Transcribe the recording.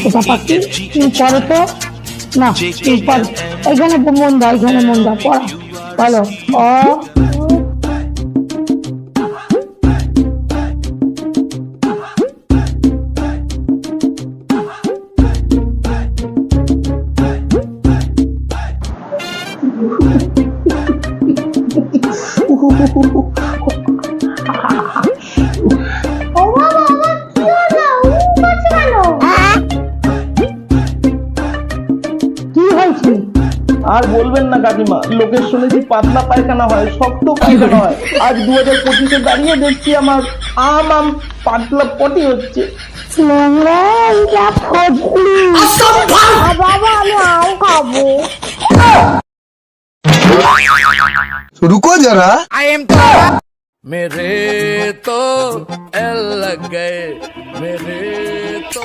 এটা পাখি তুমি পড়ো তো না, তুমি পড়ো। এখানে মন দাও, এখানে মন দাও, পড়া বলো। অ কি হয়েছে? আর বলবেন না কাকিমা, লোকের শুনেছি পাতলা পায়খানা হয়, শক্ত পায়খানা হয়। আজ 2025-এ দাঁড়িয়ে দেখছি আমার আম পাতলা পটি হচ্ছে। বাবা আমি আম খাবো। रुको जरा मेरे तो एल लग गए मेरे तो